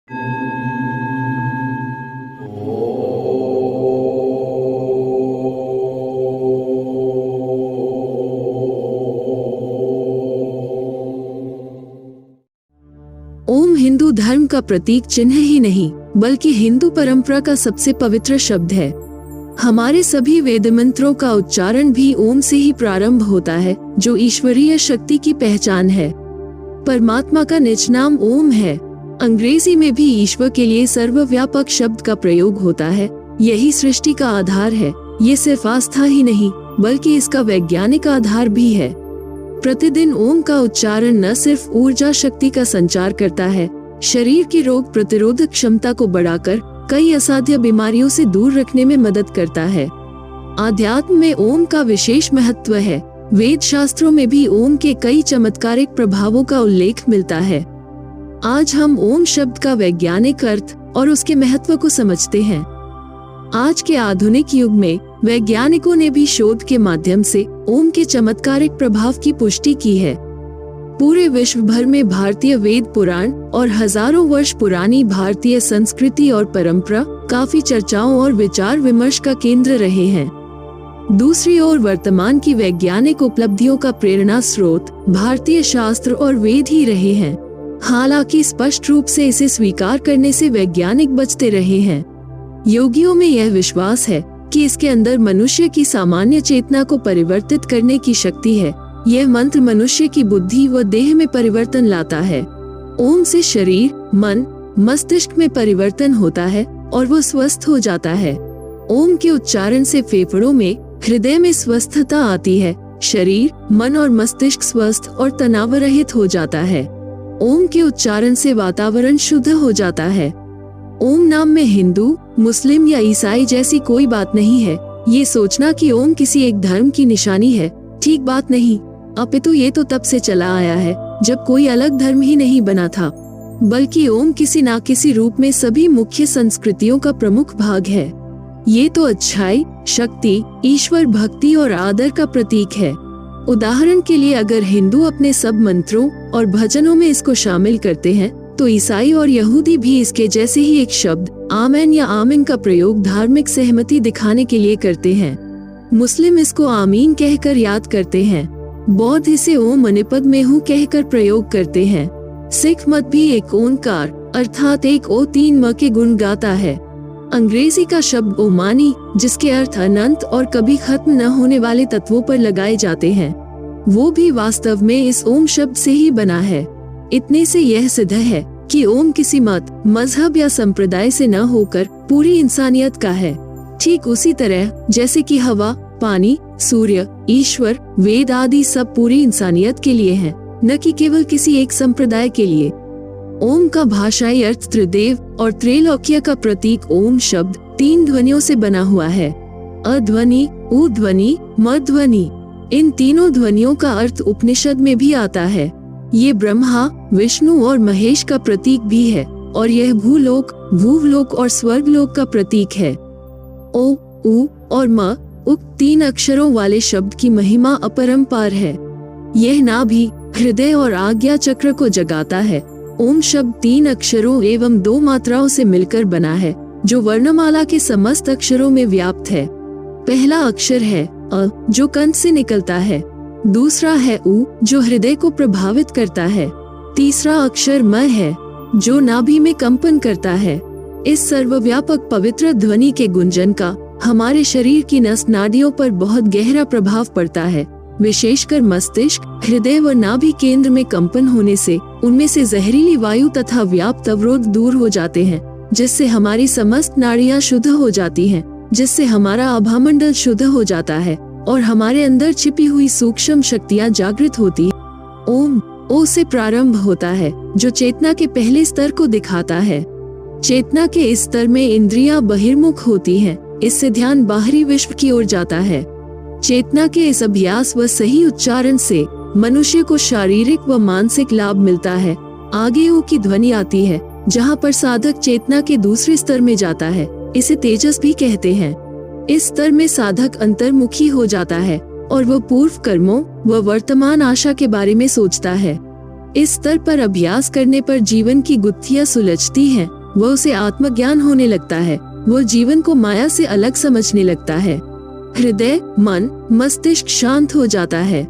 ओम हिंदू धर्म का प्रतीक चिन्ह ही नहीं बल्कि हिंदू परंपरा का सबसे पवित्र शब्द है। हमारे सभी वेद मंत्रों का उच्चारण भी ओम से ही प्रारंभ होता है, जो ईश्वरीय शक्ति की पहचान है। परमात्मा का निज नाम ओम है। अंग्रेजी में भी ईश्वर के लिए सर्वव्यापक शब्द का प्रयोग होता है। यही सृष्टि का आधार है। ये सिर्फ आस्था ही नहीं बल्कि इसका वैज्ञानिक आधार भी है। प्रतिदिन ओम का उच्चारण न सिर्फ ऊर्जा शक्ति का संचार करता है, शरीर की रोग प्रतिरोधक क्षमता को बढ़ाकर कई असाध्य बीमारियों से दूर रखने में मदद करता है। आध्यात्म में ओम का विशेष महत्व है। वेद शास्त्रों में भी ओम के कई चमत्कारिक प्रभावों का उल्लेख मिलता है। आज हम ओम शब्द का वैज्ञानिक अर्थ और उसके महत्व को समझते हैं। आज के आधुनिक युग में वैज्ञानिकों ने भी शोध के माध्यम से ओम के चमत्कारिक प्रभाव की पुष्टि की है। पूरे विश्व भर में भारतीय वेद पुराण और हजारों वर्ष पुरानी भारतीय संस्कृति और परंपरा काफी चर्चाओं और विचार विमर्श का केंद्र रहे हैं। दूसरी ओर वर्तमान की वैज्ञानिक उपलब्धियों का प्रेरणा स्रोत भारतीय शास्त्र और वेद ही रहे हैं। हालांकि स्पष्ट रूप से इसे स्वीकार करने से वैज्ञानिक बचते रहे हैं। योगियों में यह विश्वास है कि इसके अंदर मनुष्य की सामान्य चेतना को परिवर्तित करने की शक्ति है। यह मंत्र मनुष्य की बुद्धि व देह में परिवर्तन लाता है। ओम से शरीर, मन, मस्तिष्क में परिवर्तन होता है और वो स्वस्थ हो जाता है। ओम के उच्चारण से फेफड़ों में, हृदय में स्वस्थता आती है। शरीर, मन और मस्तिष्क स्वस्थ और तनाव रहित हो जाता है। ओम के उच्चारण से वातावरण शुद्ध हो जाता है। ओम नाम में हिंदू, मुस्लिम या ईसाई जैसी कोई बात नहीं है। ये सोचना कि ओम किसी एक धर्म की निशानी है ठीक बात नहीं, अपितु ये तो तब से चला आया है जब कोई अलग धर्म ही नहीं बना था, बल्कि ओम किसी ना किसी रूप में सभी मुख्य संस्कृतियों का प्रमुख भाग है। ये तो अच्छाई, शक्ति, ईश्वर भक्ति और आदर का प्रतीक है। उदाहरण के लिए अगर हिंदू अपने सब मंत्रों और भजनों में इसको शामिल करते हैं तो ईसाई और यहूदी भी इसके जैसे ही एक शब्द आमेन या आमिन का प्रयोग धार्मिक सहमति दिखाने के लिए करते हैं। मुस्लिम इसको आमीन कहकर याद करते हैं। बौद्ध इसे ओम अनिपद में हूँ कहकर प्रयोग करते हैं। सिख मत भी एक ओंकार अर्थात एक ओ तीन म के गुण गाता है। अंग्रेजी का शब्द ओमानी, जिसके अर्थ अनंत और कभी खत्म न होने वाले तत्वों पर लगाए जाते हैं, वो भी वास्तव में इस ओम शब्द से ही बना है। इतने से यह सिद्ध है कि ओम किसी मत, मजहब या संप्रदाय से न होकर पूरी इंसानियत का है। ठीक उसी तरह जैसे कि हवा, पानी, सूर्य, ईश्वर, वेद आदि सब पूरी इंसानियत के लिए हैं, न कि केवल किसी एक संप्रदाय के लिए। ओम का भाषाई अर्थ त्रिदेव और त्रैलोक्य का प्रतीक ओम शब्द 3 ध्वनियों से बना हुआ है। अध्वनि, उध्वनि, मध्वनि। इन तीनों ध्वनियों का अर्थ उपनिषद में भी आता है। ये ब्रह्मा, विष्णु और महेश का प्रतीक भी है और यह भूलोक, भूवलोक और स्वर्गलोक का प्रतीक है। ओ, उ और म, उक्त 3 अक्षरों वाले शब्द की महिमा अपरंपार है। यह नाभि, हृदय और आज्ञा चक्र को जगाता है। ओम शब्द 3 अक्षरों एवं 2 मात्राओं से मिलकर बना है, जो वर्णमाला के समस्त अक्षरों में व्याप्त है। पहला अक्षर है अ, जो कंठ से निकलता है। दूसरा है उ, जो हृदय को प्रभावित करता है। तीसरा अक्षर म है, जो नाभि में कंपन करता है। इस सर्वव्यापक पवित्र ध्वनि के गुंजन का हमारे शरीर की नस नाड़ियों पर बहुत गहरा प्रभाव पड़ता है। विशेषकर मस्तिष्क, हृदय व नाभि केंद्र में कंपन होने से उनमें से जहरीली वायु तथा व्याप्त अवरोध दूर हो जाते हैं, जिससे हमारी समस्त नाड़ियां शुद्ध हो जाती हैं, जिससे हमारा आभामंडल शुद्ध हो जाता है और हमारे अंदर छिपी हुई सूक्ष्म शक्तियां जागृत होती हैं। ओम ओ से प्रारंभ होता है, जो चेतना के पहले स्तर को दिखाता है। चेतना के इस स्तर में इंद्रियां बहिर्मुख होती हैं, इससे ध्यान बाहरी विश्व की ओर जाता है। चेतना के इस अभ्यास व सही उच्चारण से मनुष्य को शारीरिक व मानसिक लाभ मिलता है। आगे ओ की ध्वनि आती है, जहाँ पर साधक चेतना के दूसरे स्तर में जाता है। इसे तेजस भी कहते हैं। इस स्तर में साधक अंतर्मुखी हो जाता है और वह पूर्व कर्मों व वर्तमान आशा के बारे में सोचता है। इस स्तर पर अभ्यास करने पर जीवन की गुत्थियां सुलझती हैं वह उसे आत्मज्ञान होने लगता है। वह जीवन को माया से अलग समझने लगता है। हृदय, मन, मस्तिष्क शांत हो जाता है।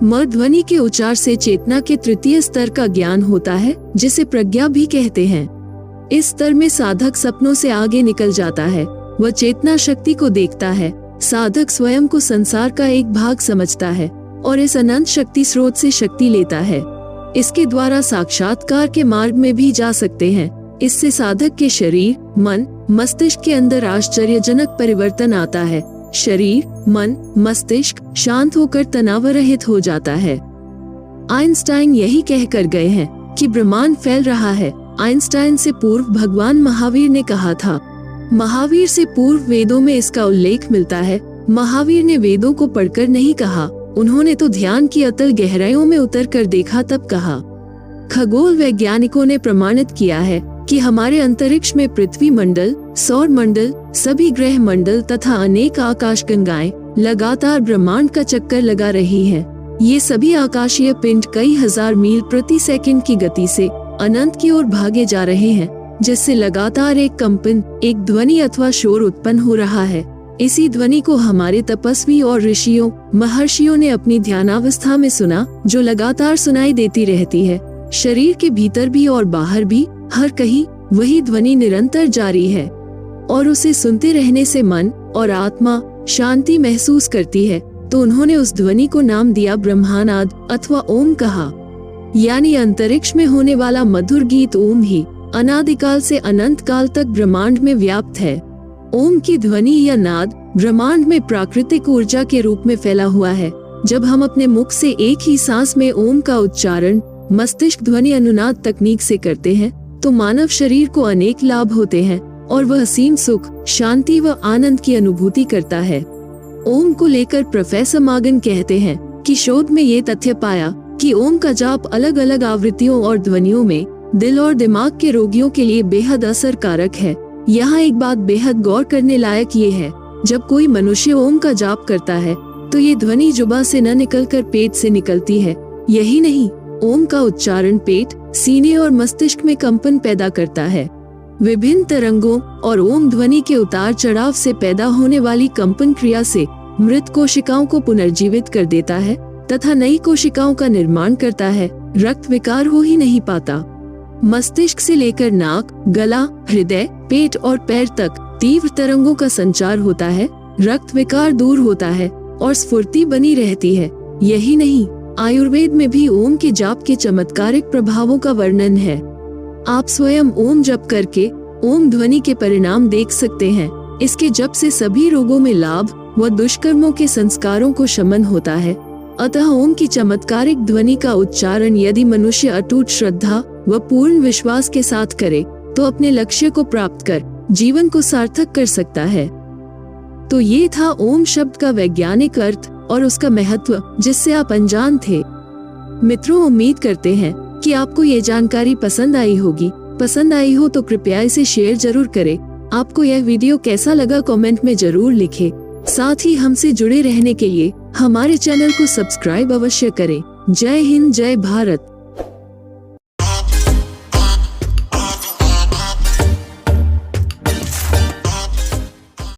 म ध्वनि के उच्चार से चेतना के तृतीय स्तर का ज्ञान होता है, जिसे प्रज्ञा भी कहते हैं। इस स्तर में साधक सपनों से आगे निकल जाता है। वह चेतना शक्ति को देखता है। साधक स्वयं को संसार का एक भाग समझता है और इस अनंत शक्ति स्रोत से शक्ति लेता है। इसके द्वारा साक्षात्कार के मार्ग में भी जा सकते हैं। इससे साधक के शरीर, मन, मस्तिष्क के अंदर आश्चर्यजनक परिवर्तन आता है। शरीर, मन, मस्तिष्क शांत होकर तनाव रहित हो जाता है। आइंस्टाइन यही कहकर गए हैं कि ब्रह्मांड फैल रहा है। आइंस्टाइन से पूर्व भगवान महावीर ने कहा था। महावीर से पूर्व वेदों में इसका उल्लेख मिलता है। महावीर ने वेदों को पढ़कर नहीं कहा, उन्होंने तो ध्यान की अतल गहराइयों में उतर कर देखा तब कहा। खगोल वैज्ञानिकों ने प्रमाणित किया है कि हमारे अंतरिक्ष में पृथ्वी मंडल, सौर मंडल, सभी ग्रह मंडल तथा अनेक आकाश गंगाएं लगातार ब्रह्मांड का चक्कर लगा रही हैं। ये सभी आकाशीय पिंड कई हजार मील प्रति सेकंड की गति से अनंत की ओर भागे जा रहे हैं, जिससे लगातार एक कंपन, एक ध्वनि अथवा शोर उत्पन्न हो रहा है। इसी ध्वनि को हमारे तपस्वी और ऋषियों, महर्षियों ने अपनी ध्यानावस्था में सुना, जो लगातार सुनाई देती रहती है। शरीर के भीतर भी और बाहर भी हर कहीं वही ध्वनि निरंतर जारी है और उसे सुनते रहने से मन और आत्मा शांति महसूस करती है। तो उन्होंने उस ध्वनि को नाम दिया ब्रह्मानाद अथवा ओम कहा। यानी अंतरिक्ष में होने वाला मधुर गीत ओम ही अनादिकाल से अनंत काल तक ब्रह्मांड में व्याप्त है। ओम की ध्वनि या नाद ब्रह्मांड में प्राकृतिक ऊर्जा के रूप में फैला हुआ है। जब हम अपने मुख से एक ही सांस में ओम का उच्चारण मस्तिष्क ध्वनि अनुनाद तकनीक से करते हैं, तो मानव शरीर को अनेक लाभ होते हैं और वह असीम सुख, शांति व आनंद की अनुभूति करता है। ओम को लेकर प्रोफेसर मॉर्गन कहते हैं कि शोध में ये तथ्य पाया कि ओम का जाप अलग अलग आवृत्तियों और ध्वनियों में दिल और दिमाग के रोगियों के लिए बेहद असरकारक है। यहाँ एक बात बेहद गौर करने लायक ये है, जब कोई मनुष्य ओम का जाप करता है तो ये ध्वनि जुबान से न निकलकर पेट से निकलती है। यही नहीं, ओम का उच्चारण पेट, सीने और मस्तिष्क में कंपन पैदा करता है। विभिन्न तरंगों और ओम ध्वनि के उतार चढ़ाव से पैदा होने वाली कंपन क्रिया से मृत कोशिकाओं को पुनर्जीवित कर देता है तथा नई कोशिकाओं का निर्माण करता है। रक्त विकार हो ही नहीं पाता। मस्तिष्क से लेकर नाक, गला, हृदय, पेट और पैर तक तीव्र तरंगों का संचार होता है। रक्त विकार दूर होता है और स्फूर्ति बनी रहती है। यही नहीं, आयुर्वेद में भी ओम के जाप के चमत्कारिक प्रभावों का वर्णन है। आप स्वयं ओम जप करके ओम ध्वनि के परिणाम देख सकते हैं। इसके जप से सभी रोगों में लाभ व दुष्कर्मों के संस्कारों को शमन होता है। अतः ओम की चमत्कारिक ध्वनि का उच्चारण यदि मनुष्य अटूट श्रद्धा व पूर्ण विश्वास के साथ करे तो अपने लक्ष्य को प्राप्त कर जीवन को सार्थक कर सकता है। तो ये था ओम शब्द का वैज्ञानिक अर्थ और उसका महत्व, जिससे आप अनजान थे। मित्रों, उम्मीद करते हैं कि आपको ये जानकारी पसंद आई होगी। पसंद आई हो तो कृपया इसे शेयर जरूर करें। आपको यह वीडियो कैसा लगा कमेंट में जरूर लिखें। साथ ही हमसे जुड़े रहने के लिए हमारे चैनल को सब्सक्राइब अवश्य करें। जय हिंद, जय भारत।